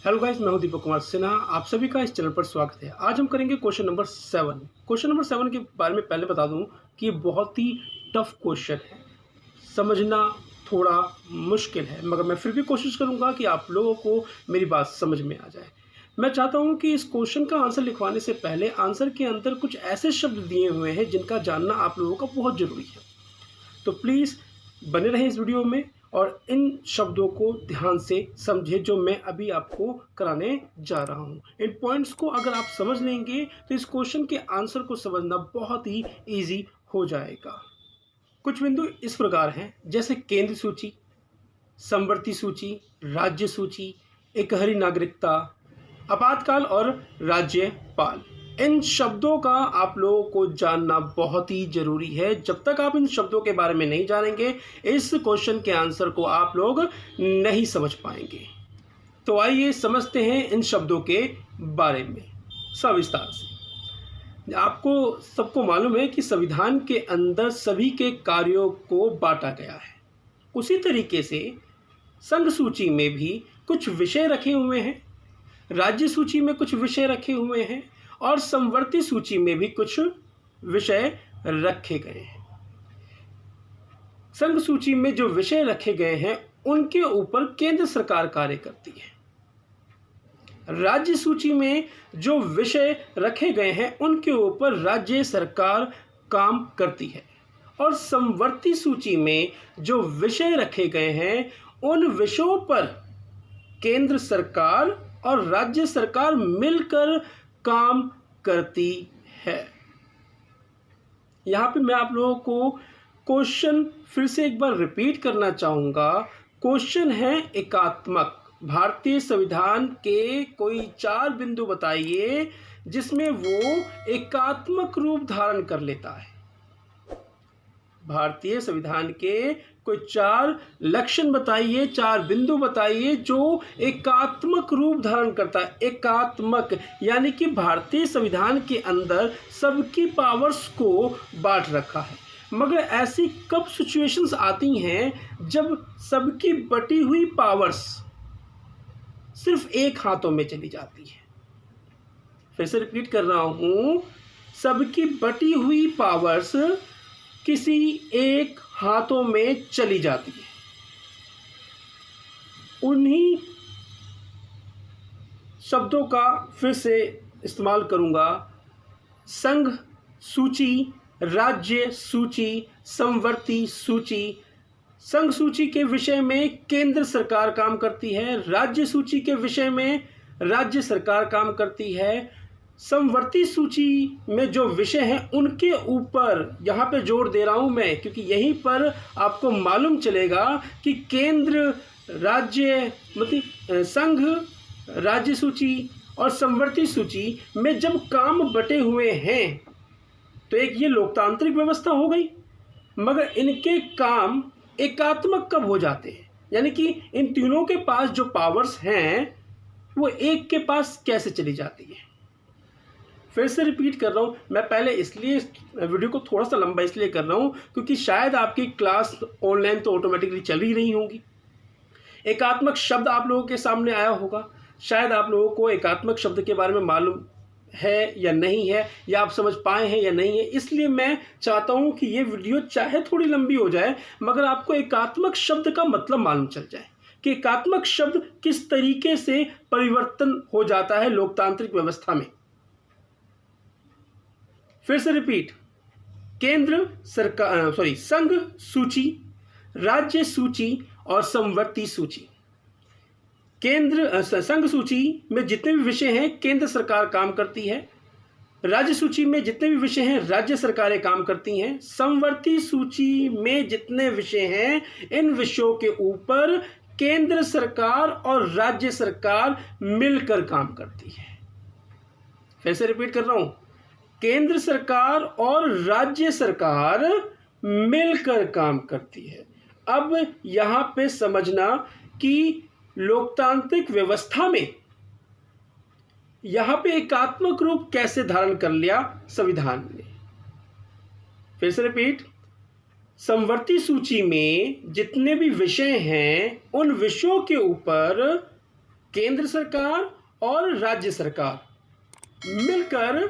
Hello guys, मैं हूं दीपक कुमार सिन्हा। आप सभी का इस चैनल पर स्वागत है। आज हम करेंगे क्वेश्चन नंबर 7। क्वेश्चन नंबर 7 के बारे में पहले बता दूं कि बहुत ही टफ क्वेश्चन है, समझना थोड़ा मुश्किल है, मगर मैं फिर भी कोशिश करूंगा कि आप लोगों को मेरी बात समझ में आ जाए। मैं चाहता हूं कि इस क्वेश्चन का आंसर लिखवाने से पहले आंसर के अंदर कुछ ऐसे शब्द दिए हुए हैं जिनका जानना आप लोगों का बहुत ज़रूरी है। तो प्लीज़ बने रहें इस वीडियो में और इन शब्दों को ध्यान से समझें जो मैं अभी आपको कराने जा रहा हूं। इन पॉइंट्स को अगर आप समझ लेंगे तो इस क्वेश्चन के आंसर को समझना बहुत ही इजी हो जाएगा। कुछ बिंदु इस प्रकार हैं, जैसे केंद्र सूची, समवर्ती सूची, राज्य सूची, एकहरी नागरिकता, आपातकाल और राज्यपाल। इन शब्दों का आप लोगों को जानना बहुत ही जरूरी है। जब तक आप इन शब्दों के बारे में नहीं जानेंगे, इस क्वेश्चन के आंसर को आप लोग नहीं समझ पाएंगे। तो आइए समझते हैं इन शब्दों के बारे में सविस्तार से। आपको सबको मालूम है कि संविधान के अंदर सभी के कार्यों को बांटा गया है। उसी तरीके से संघ सूची में भी कुछ विषय रखे हुए हैं, राज्य सूची में कुछ विषय रखे हुए हैं और समवर्ती सूची में भी कुछ विषय रखे गए हैं। संघ सूची में जो विषय रखे गए हैं उनके ऊपर केंद्र सरकार कार्य करती है। राज्य सूची में जो विषय रखे गए हैं उनके ऊपर राज्य सरकार काम करती है और समवर्ती सूची में जो विषय रखे गए हैं उन विषयों पर केंद्र सरकार और राज्य सरकार मिलकर काम करती है। यहां पे मैं आप लोगों को क्वेश्चन फिर से एक बार रिपीट करना चाहूंगा। क्वेश्चन है एकात्मक। भारतीय संविधान के कोई 4 बिंदु बताइए जिसमें वो एकात्मक रूप धारण कर लेता है। भारतीय संविधान के कोई 4 लक्षण बताइए, 4 बिंदु बताइए जो एकात्मक रूप धारण करता है। एकात्मक यानी कि भारतीय संविधान के अंदर सबकी पावर्स को बांट रखा है, मगर ऐसी कब सिचुएशंस आती हैं जब सबकी बटी हुई पावर्स सिर्फ एक हाथों में चली जाती है। फिर से रिपीट कर रहा हूं, सबकी बटी हुई पावर्स किसी एक हाथों में चली जाती है। उन्हीं शब्दों का फिर से इस्तेमाल करूंगा। संघ सूची, राज्य सूची, समवर्ती सूची। संघ सूची के विषय में केंद्र सरकार काम करती है, राज्य सूची के विषय में राज्य सरकार काम करती है। समवर्ती सूची में जो विषय हैं उनके ऊपर यहाँ पे जोर दे रहा हूँ मैं, क्योंकि यहीं पर आपको मालूम चलेगा कि केंद्र, राज्य मतलब संघ, राज्य सूची और समवर्ती सूची में जब काम बटे हुए हैं तो एक ये लोकतांत्रिक व्यवस्था हो गई, मगर इनके काम एकात्मक कब हो जाते हैं, यानी कि इन तीनों के पास जो पावर्स हैं वो एक के पास कैसे चली जाती है। फिर से रिपीट कर रहा हूँ, मैं पहले इसलिए वीडियो को थोड़ा सा लंबा इसलिए कर रहा हूँ क्योंकि शायद आपकी क्लास ऑनलाइन तो ऑटोमेटिकली चल ही रही होगी। एकात्मक शब्द आप लोगों के सामने आया होगा, शायद आप लोगों को एकात्मक शब्द के बारे में मालूम है या नहीं है, या आप समझ पाए हैं या नहीं है। इसलिए मैं चाहता हूँ कि ये वीडियो चाहे थोड़ी लंबी हो जाए मगर आपको एकात्मक शब्द का मतलब मालूम चल जाए कि एकात्मक शब्द किस तरीके से परिवर्तन हो जाता है लोकतांत्रिक व्यवस्था में। फिर से रिपीट, केंद्र सरकार संघ सूची, राज्य सूची और समवर्ती सूची। संघ सूची में जितने भी विषय हैं केंद्र सरकार काम करती है, राज्य सूची में जितने भी विषय हैं राज्य सरकारें काम करती हैं, समवर्ती सूची में जितने विषय हैं इन विषयों के ऊपर केंद्र सरकार और राज्य सरकार मिलकर काम करती है। फिर से रिपीट कर रहा हूं, केंद्र सरकार और राज्य सरकार मिलकर काम करती है। अब यहां पे समझना कि लोकतांत्रिक व्यवस्था में यहां पे एकात्मक रूप कैसे धारण कर लिया संविधान ने। फिर से रिपीट, समवर्ती सूची में जितने भी विषय हैं उन विषयों के ऊपर केंद्र सरकार और राज्य सरकार मिलकर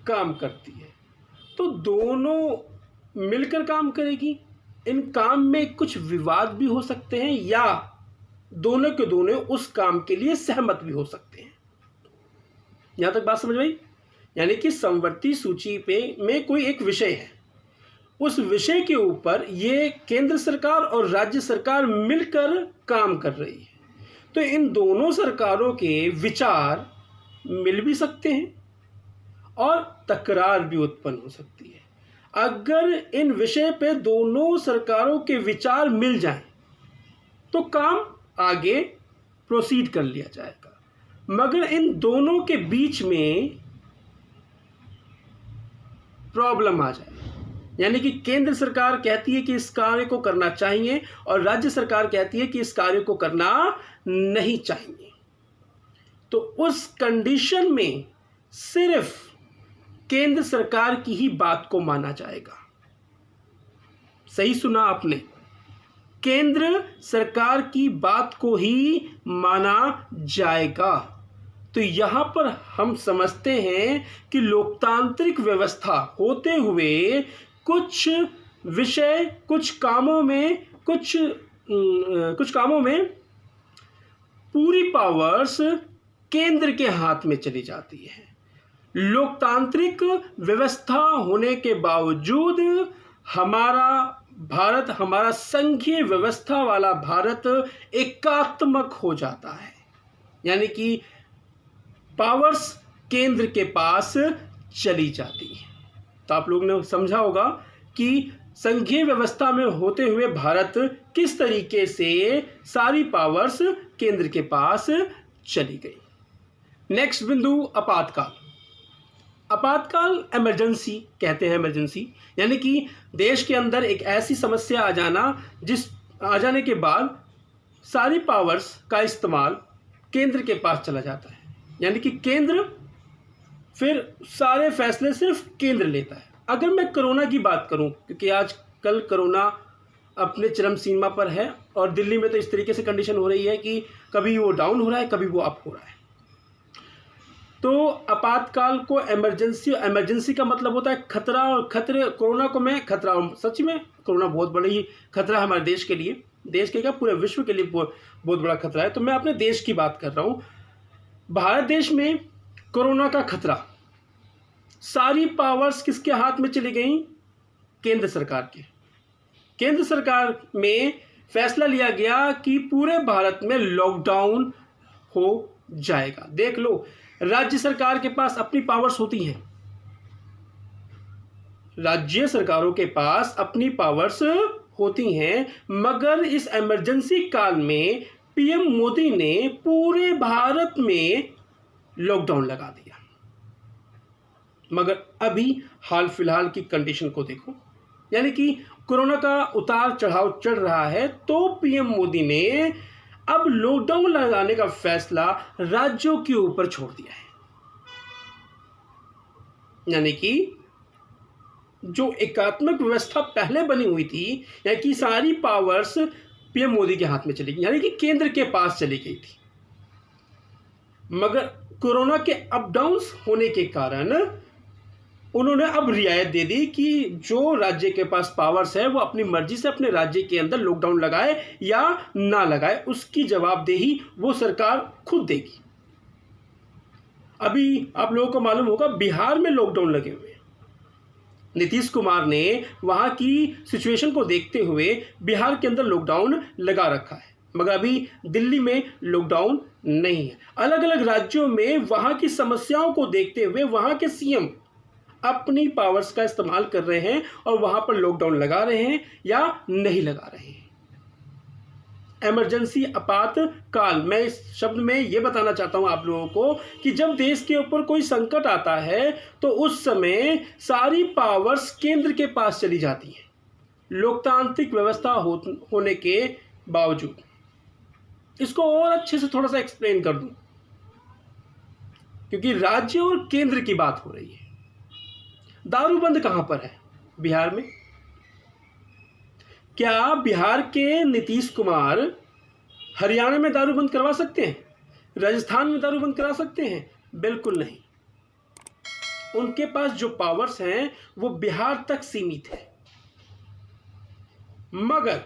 काम करती है, तो दोनों मिलकर काम करेगी। इन काम में कुछ विवाद भी हो सकते हैं या दोनों के दोनों उस काम के लिए सहमत भी हो सकते हैं। यहां तक बात समझ आई? यानी कि समवर्ती सूची में कोई एक विषय है, उस विषय के ऊपर ये केंद्र सरकार और राज्य सरकार मिलकर काम कर रही है, तो इन दोनों सरकारों के विचार मिल भी सकते हैं और तकरार भी उत्पन्न हो सकती है। अगर इन विषय पे दोनों सरकारों के विचार मिल जाएं तो काम आगे प्रोसीड कर लिया जाएगा। मगर इन दोनों के बीच में प्रॉब्लम आ जाए, यानी कि केंद्र सरकार कहती है कि इस कार्य को करना चाहिए और राज्य सरकार कहती है कि इस कार्य को करना नहीं चाहिए, तो उस कंडीशन में सिर्फ केंद्र सरकार की ही बात को माना जाएगा। सही सुना आपने, केंद्र सरकार की बात को ही माना जाएगा। तो यहां पर हम समझते हैं कि लोकतांत्रिक व्यवस्था होते हुए कुछ विषय कुछ कामों में पूरी पावर्स केंद्र के हाथ में चली जाती है। लोकतांत्रिक व्यवस्था होने के बावजूद हमारा भारत, हमारा संघीय व्यवस्था वाला भारत एकात्मक हो जाता है, यानी कि पावर्स केंद्र के पास चली जाती है। तो आप लोगों ने समझा होगा कि संघीय व्यवस्था में होते हुए भारत किस तरीके से सारी पावर्स केंद्र के पास चली गई। नेक्स्ट बिंदु, आपातकाल। आपातकाल इमरजेंसी कहते हैं। इमरजेंसी यानी कि देश के अंदर एक ऐसी समस्या आ जाने के बाद सारी पावर्स का इस्तेमाल केंद्र के पास चला जाता है, यानी कि केंद्र फिर सारे फैसले सिर्फ केंद्र लेता है। अगर मैं कोरोना की बात करूं, क्योंकि आजकल कोरोना अपने चरम सीमा पर है और दिल्ली में तो इस तरीके से कंडीशन हो रही है कि कभी वो डाउन हो रहा है, कभी वो अप हो रहा है। तो आपातकाल को इमरजेंसी का मतलब होता है खतरा, और खतरे कोरोना को मैं खतरा, सच में कोरोना बहुत बड़ी खतरा है हमारे देश के लिए, देश के क्या पूरे विश्व के लिए बहुत बड़ा खतरा है। तो मैं अपने देश की बात कर रहा हूँ। भारत देश में कोरोना का खतरा, सारी पावर्स किसके हाथ में चली गई? केंद्र सरकार के। केंद्र सरकार में फैसला लिया गया कि पूरे भारत में लॉकडाउन हो जाएगा। देख लो, राज्य सरकार के पास अपनी पावर्स होती हैं, राज्य सरकारों के पास अपनी पावर्स होती हैं, मगर इस इमरजेंसी काल में पीएम मोदी ने पूरे भारत में लॉकडाउन लगा दिया। मगर अभी हाल फिलहाल की कंडीशन को देखो, यानी कि कोरोना का उतार चढ़ाव चढ़ रहा है, तो पीएम मोदी ने अब लॉकडाउन लगाने का फैसला राज्यों के ऊपर छोड़ दिया है। यानी कि जो एकात्मक व्यवस्था पहले बनी हुई थी, यानी कि सारी पावर्स पीएम मोदी के हाथ में चली गई, यानी कि केंद्र के पास चली गई थी। मगर कोरोना के अप डाउन्स होने के कारण उन्होंने अब रियायत दे दी कि जो राज्य के पास पावर्स है वो अपनी मर्जी से अपने राज्य के अंदर लॉकडाउन लगाए या ना लगाए, उसकी जवाबदेही वो सरकार खुद देगी। अभी आप लोगों को मालूम होगा बिहार में लॉकडाउन लगे हुए हैं। नीतीश कुमार ने वहां की सिचुएशन को देखते हुए बिहार के अंदर लॉकडाउन लगा रखा है, मगर अभी दिल्ली में लॉकडाउन नहीं है। अलग अलग राज्यों में वहां की समस्याओं को देखते हुए वहां के सीएम अपनी पावर्स का इस्तेमाल कर रहे हैं और वहां पर लॉकडाउन लगा रहे हैं या नहीं लगा रहे हैं। इमरजेंसी, आपातकाल, मैं इस शब्द में यह बताना चाहता हूं आप लोगों को कि जब देश के ऊपर कोई संकट आता है तो उस समय सारी पावर्स केंद्र के पास चली जाती हैं, लोकतांत्रिक व्यवस्था होने के बावजूद। इसको और अच्छे से थोड़ा सा एक्सप्लेन कर दूं, क्योंकि राज्य और केंद्र की बात हो रही है। दारूबंद कहां पर है? बिहार में। क्या बिहार के नीतीश कुमार हरियाणा में दारूबंद करवा सकते हैं? राजस्थान में दारू बंद करा सकते हैं? बिल्कुल नहीं। उनके पास जो पावर्स हैं वो बिहार तक सीमित है। मगर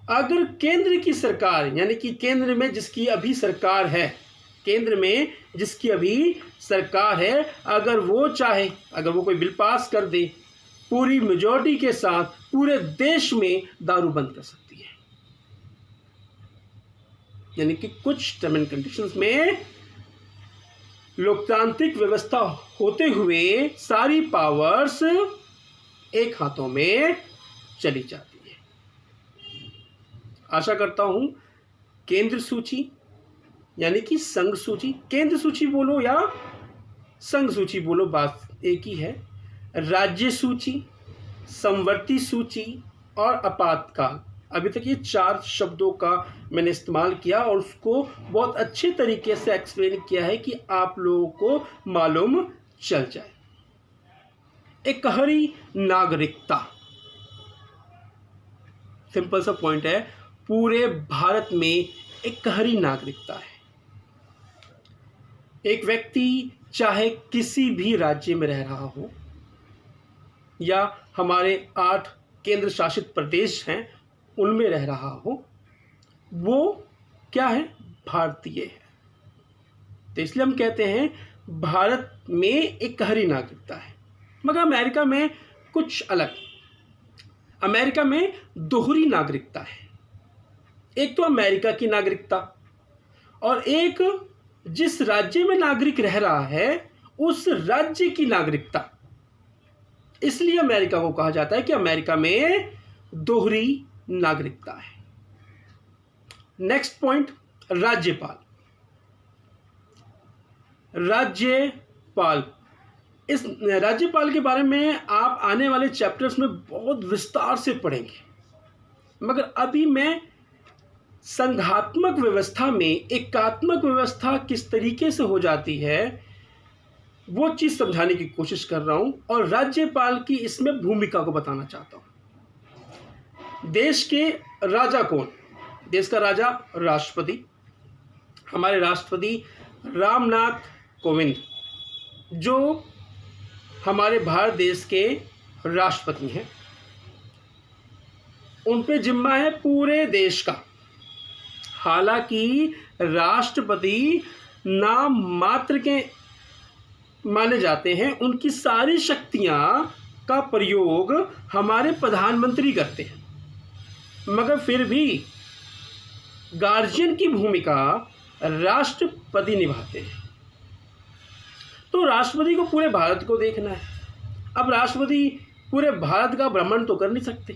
अगर केंद्र की सरकार, यानी कि केंद्र में जिसकी अभी सरकार है, केंद्र में जिसकी अभी सरकार है, अगर वो चाहे, अगर वो कोई बिल पास कर दे, पूरी मेजॉरिटी के साथ पूरे देश में दारू बंद कर सकती है। यानी कि कुछ टर्म एंड कंडीशंस में लोकतांत्रिक व्यवस्था होते हुए सारी पावर्स एक हाथों में चली जाती है। आशा करता हूं केंद्र सूची यानी कि संघ सूची, केंद्र सूची बोलो या संघ सूची बोलो, बात एक ही है। राज्य सूची, समवर्ती सूची और आपातकाल, अभी तक ये 4 शब्दों का मैंने इस्तेमाल किया और उसको बहुत अच्छे तरीके से एक्सप्लेन किया है कि आप लोगों को मालूम चल जाए। एकहरी नागरिकता, सिंपल सा पॉइंट है, पूरे भारत में एकहरी नागरिकता है। एक व्यक्ति चाहे किसी भी राज्य में रह रहा हो या हमारे 8 केंद्र शासित प्रदेश हैं उनमें रह रहा हो, वो क्या है? भारतीय है। तो इसलिए हम कहते हैं भारत में एकहरी नागरिकता है। मगर अमेरिका में कुछ अलग, अमेरिका में दोहरी नागरिकता है। एक तो अमेरिका की नागरिकता और एक जिस राज्य में नागरिक रह रहा है उस राज्य की नागरिकता। इसलिए अमेरिका को कहा जाता है कि अमेरिका में दोहरी नागरिकता है। नेक्स्ट पॉइंट, राज्यपाल। राज्यपाल, इस राज्यपाल के बारे में आप आने वाले चैप्टर्स में बहुत विस्तार से पढ़ेंगे, मगर अभी मैं संघात्मक व्यवस्था में एकात्मक व्यवस्था किस तरीके से हो जाती है वो चीज़ समझाने की कोशिश कर रहा हूं और राज्यपाल की इसमें भूमिका को बताना चाहता हूं। देश के राजा कौन? देश का राजा राष्ट्रपति, हमारे राष्ट्रपति रामनाथ कोविंद, जो हमारे भारत देश के राष्ट्रपति हैं। उन पे जिम्मा है पूरे देश का। हालांकि राष्ट्रपति नाम मात्र के माने जाते हैं, उनकी सारी शक्तियां का प्रयोग हमारे प्रधानमंत्री करते हैं, मगर फिर भी गार्जियन की भूमिका राष्ट्रपति निभाते हैं। तो राष्ट्रपति को पूरे भारत को देखना है। अब राष्ट्रपति पूरे भारत का भ्रमण तो कर नहीं सकते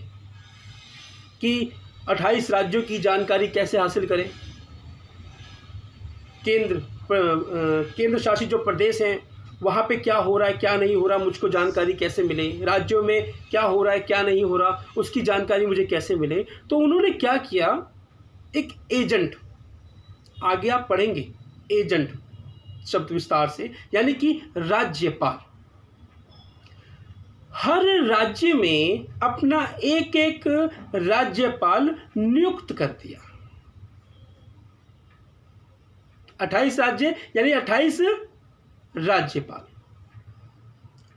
कि 28 राज्यों की जानकारी कैसे हासिल करें। केंद्र शासित जो प्रदेश हैं वहाँ पे क्या हो रहा है क्या नहीं हो रहा मुझको जानकारी कैसे मिले, राज्यों में क्या हो रहा है क्या नहीं हो रहा उसकी जानकारी मुझे कैसे मिले। तो उन्होंने क्या किया, एक एजेंट, आगे आप पढ़ेंगे एजेंट शब्द विस्तार से, यानी कि राज्यपाल, हर राज्य में अपना एक एक राज्यपाल नियुक्त कर दिया। 28 राज्य यानी 28 राज्यपाल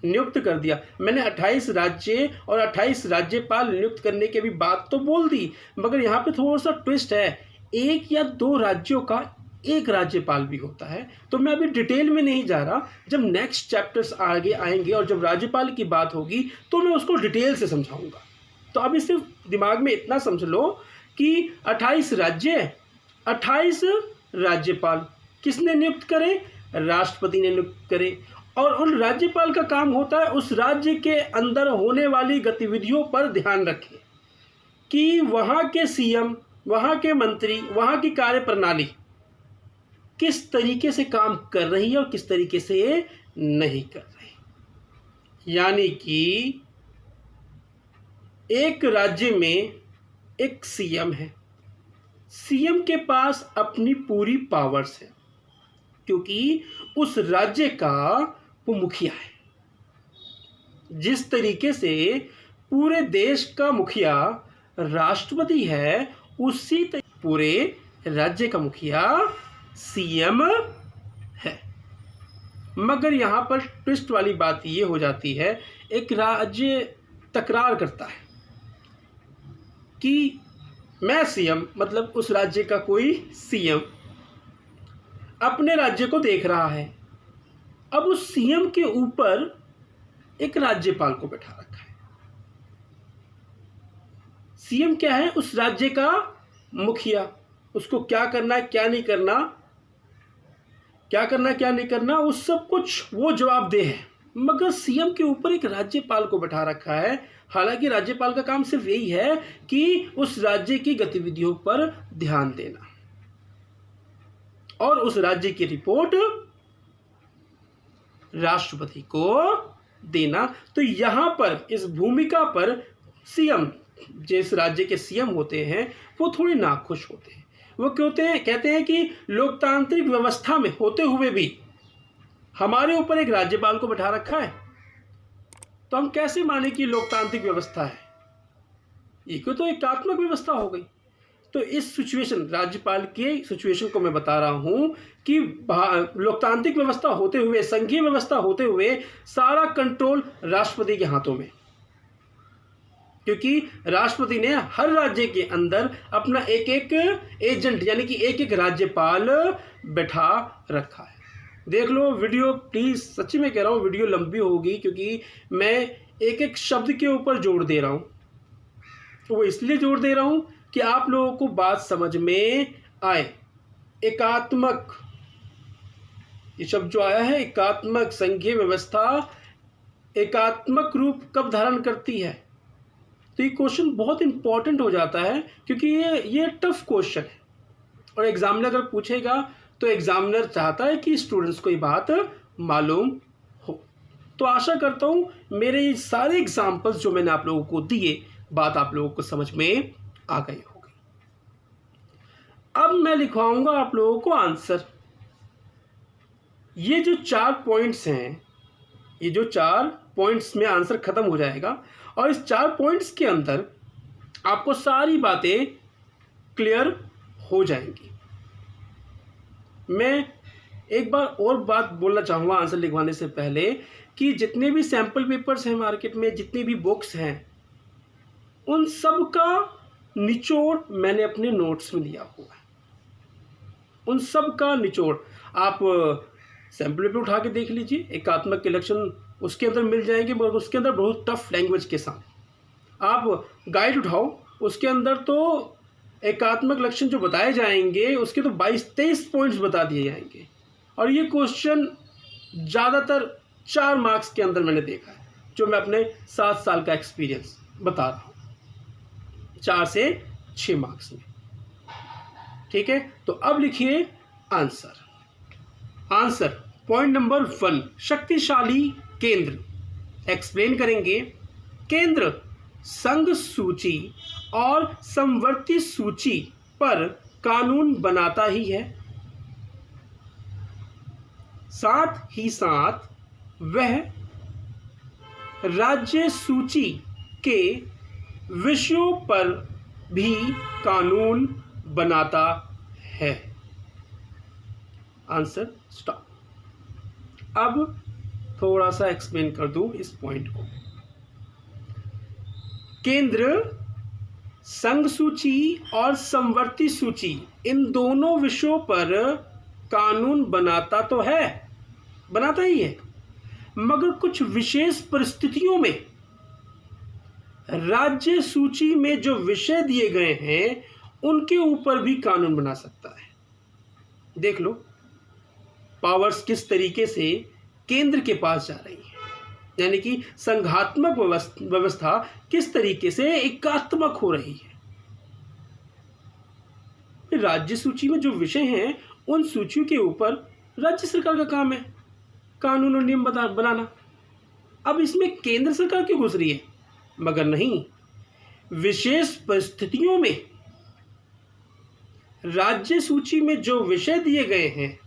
नियुक्त कर दिया। मैंने 28 राज्य और 28 राज्यपाल नियुक्त करने की भी बात तो बोल दी, मगर यहाँ पे थोड़ा सा ट्विस्ट है, 1 या 2 राज्यों का एक राज्यपाल भी होता है। तो मैं अभी डिटेल में नहीं जा रहा, जब नेक्स्ट चैप्टर्स आगे आएंगे और जब राज्यपाल की बात होगी तो मैं उसको डिटेल से समझाऊंगा। तो अभी सिर्फ दिमाग में इतना समझ लो कि 28 राज्य, 28 राज्यपाल किसने नियुक्त करे? राष्ट्रपति ने नियुक्त करे। और उन राज्यपाल का काम होता है उस राज्य के अंदर होने वाली गतिविधियों पर ध्यान रखें कि वहाँ के सीएम, वहाँ के मंत्री, वहाँ की कार्यप्रणाली किस तरीके से काम कर रही है और किस तरीके से नहीं कर रही। यानी कि एक राज्य में एक सीएम है, सीएम के पास अपनी पूरी पावर्स है क्योंकि उस राज्य का वो मुखिया है। जिस तरीके से पूरे देश का मुखिया राष्ट्रपति है, उसी पूरे राज्य का मुखिया सीएम है। मगर यहाँ पर ट्विस्ट वाली बात ये हो जाती है, एक राज्य तकरार करता है कि मैं सीएम, मतलब उस राज्य का कोई सीएम अपने राज्य को देख रहा है। अब उस सीएम के ऊपर एक राज्यपाल को बैठा रखा है। सीएम क्या है? उस राज्य का मुखिया। उसको क्या करना है, क्या नहीं करना, क्या करना क्या नहीं करना, उस सब कुछ वो जवाबदेह है। मगर सीएम के ऊपर एक राज्यपाल को बैठा रखा है। हालांकि राज्यपाल का काम सिर्फ यही है कि उस राज्य की गतिविधियों पर ध्यान देना और उस राज्य की रिपोर्ट राष्ट्रपति को देना। तो यहां पर इस भूमिका पर सीएम, जिस राज्य के सीएम होते हैं, वो थोड़े नाखुश होते हैं। वो कहते हैं कि लोकतांत्रिक व्यवस्था में होते हुए भी हमारे ऊपर एक राज्यपाल को बैठा रखा है, तो हम कैसे माने कि लोकतांत्रिक व्यवस्था है? ये क्यों तो एकात्मक व्यवस्था हो गई। तो इस सिचुएशन, राज्यपाल के सिचुएशन को मैं बता रहा हूं कि लोकतांत्रिक व्यवस्था होते हुए, संघीय व्यवस्था होते हुए सारा कंट्रोल राष्ट्रपति के हाथों में, क्योंकि राष्ट्रपति ने हर राज्य के अंदर अपना एक एक एजेंट यानी कि एक एक राज्यपाल बैठा रखा है। देख लो वीडियो प्लीज़, सच्ची में कह रहा हूँ वीडियो लंबी होगी क्योंकि मैं एक एक शब्द के ऊपर जोर दे रहा हूँ। तो वो इसलिए जोर दे रहा हूँ कि आप लोगों को बात समझ में आए। एकात्मक, ये शब्द जो आया है एकात्मक, संघीय व्यवस्था एकात्मक रूप कब धारण करती है, तो ये क्वेश्चन बहुत इंपॉर्टेंट हो जाता है क्योंकि ये टफ क्वेश्चन है और एग्जामिनर अगर पूछेगा तो एग्जामिनर चाहता है कि स्टूडेंट्स को ये बात मालूम हो। तो आशा करता हूँ मेरे ये सारे एग्जाम्पल्स जो मैंने आप लोगों को दिए, बात आप लोगों को समझ में आ गई होगी। अब मैं लिखवाऊंगा आप लोगों को आंसर। ये जो 4 पॉइंट्स हैं, ये जो 4 पॉइंट्स में आंसर खत्म हो जाएगा और इस 4 पॉइंट्स के अंदर आपको सारी बातें क्लियर हो जाएंगी। मैं एक बार और बात बोलना चाहूँगा आंसर लिखवाने से पहले कि जितने भी सैम्पल पेपर्स हैं मार्केट में, जितनी भी बुक्स हैं, उन सब का निचोड़ मैंने अपने नोट्स में दिया हुआ है। उन सब का निचोड़ आप सैम्पल पेपर उठा के देख लीजिए, एकात्मक के लक्षण उसके अंदर मिल जाएंगे, मगर उसके अंदर बहुत टफ लैंग्वेज के साथ। आप गाइड उठाओ, उसके अंदर तो एकात्मक लक्षण जो बताए जाएंगे उसके तो 22-23 पॉइंट्स बता दिए जाएंगे। और ये क्वेश्चन ज़्यादातर 4 मार्क्स के अंदर मैंने देखा है, जो मैं अपने 7 साल का एक्सपीरियंस बता रहा हूँ, 4 से 6 मार्क्स में। ठीक है, तो अब लिखिए आंसर। आंसर पॉइंट नंबर 1, शक्तिशाली केंद्र। एक्सप्लेन करेंगे। केंद्र संघ सूची और समवर्ती सूची पर कानून बनाता ही है, साथ ही साथ वह राज्य सूची के विषयों पर भी कानून बनाता है। Answer stop. अब थोड़ा सा एक्सप्लेन कर दूं इस पॉइंट को। केंद्र संघ सूची और समवर्ती सूची, इन दोनों विषयों पर कानून बनाता तो है, बनाता ही है, मगर कुछ विशेष परिस्थितियों में राज्य सूची में जो विषय दिए गए हैं उनके ऊपर भी कानून बना सकता है। देख लो पावर्स किस तरीके से केंद्र के पास जा रही है, यानी कि संघात्मक व्यवस्था किस तरीके से एकात्मक हो रही है। राज्य सूची में जो विषय हैं उन सूचियों के ऊपर राज्य सरकार का काम है कानून और नियम बनाना। अब इसमें केंद्र सरकार क्यों घुस रही है? मगर नहीं, विशेष परिस्थितियों में राज्य सूची में जो विषय दिए गए हैं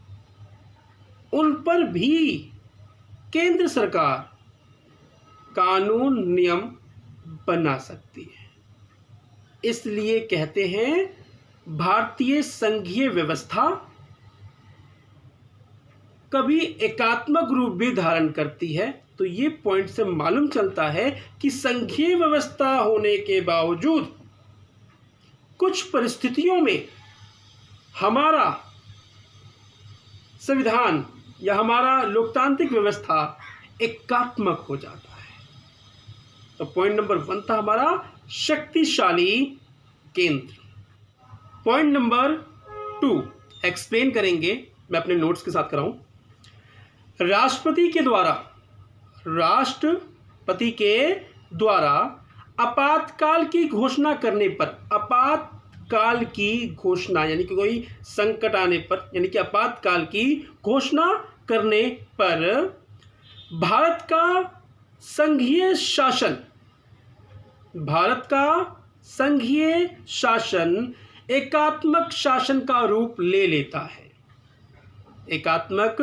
उन पर भी केंद्र सरकार कानून नियम बना सकती है। इसलिए कहते हैं भारतीय संघीय व्यवस्था कभी एकात्मक रूप भी धारण करती है। तो ये पॉइंट से मालूम चलता है कि संघीय व्यवस्था होने के बावजूद कुछ परिस्थितियों में हमारा संविधान या हमारा लोकतांत्रिक व्यवस्था एकात्मक हो जाता है। तो पॉइंट नंबर 1 था हमारा शक्तिशाली केंद्र। पॉइंट नंबर 2 एक्सप्लेन करेंगे, मैं अपने नोट्स के साथ कराऊं। राष्ट्रपति के द्वारा आपातकाल की घोषणा करने पर, आपातकाल की घोषणा यानी कि कोई संकट आने पर, यानी कि आपातकाल की घोषणा करने पर भारत का संघीय शासन एकात्मक शासन का रूप ले लेता है। एकात्मक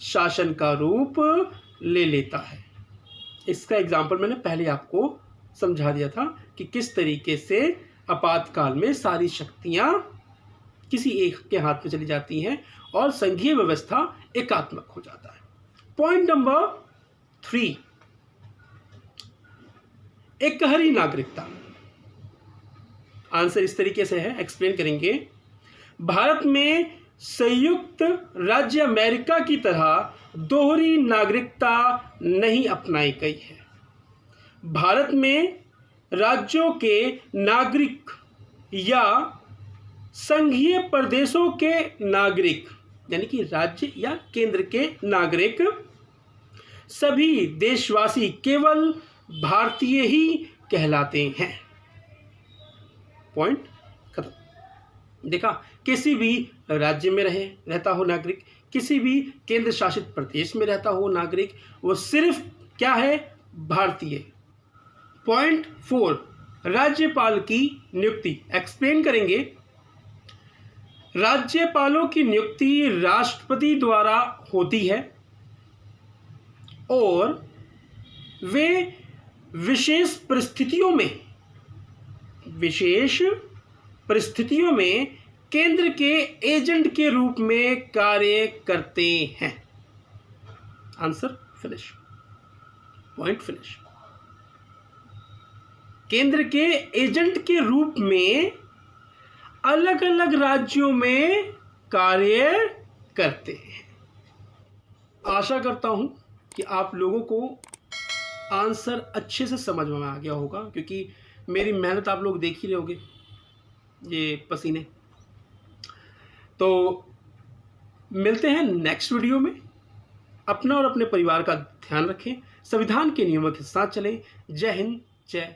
शासन का रूप ले लेता है। इसका एग्जाम्पल मैंने पहले आपको समझा दिया था कि किस तरीके से आपातकाल में सारी शक्तियां किसी एक के हाथ में चली जाती हैं और संघीय व्यवस्था एकात्मक हो जाता है। पॉइंट नंबर 3, एकहरी नागरिकता। आंसर इस तरीके से है, एक्सप्लेन करेंगे। भारत में संयुक्त राज्य अमेरिका की तरह दोहरी नागरिकता नहीं अपनाई गई है। भारत में राज्यों के नागरिक या संघीय प्रदेशों के नागरिक, यानी कि राज्य या केंद्र के नागरिक, सभी देशवासी केवल भारतीय ही कहलाते हैं। पॉइंट खत्म। देखा, किसी भी राज्य में रहता हो नागरिक, किसी भी केंद्र शासित प्रदेश में रहता हो नागरिक, वो सिर्फ क्या है, भारतीय। पॉइंट 4 राज्यपाल की नियुक्ति एक्सप्लेन करेंगे। राज्यपालों की नियुक्ति राष्ट्रपति द्वारा होती है और वे विशेष परिस्थितियों में केंद्र के एजेंट के रूप में कार्य करते हैं। Answer finish. Point finish. केंद्र के एजेंट के रूप में अलग अलग राज्यों में कार्य करते हैं। आशा करता हूं कि आप लोगों को आंसर अच्छे से समझ में आ गया होगा, क्योंकि मेरी मेहनत आप लोग देख ही रहे होगे, ये पसीने। तो मिलते हैं नेक्स्ट वीडियो में। अपना और अपने परिवार का ध्यान रखें, संविधान के नियमों के साथ चलें। जय हिंद, जय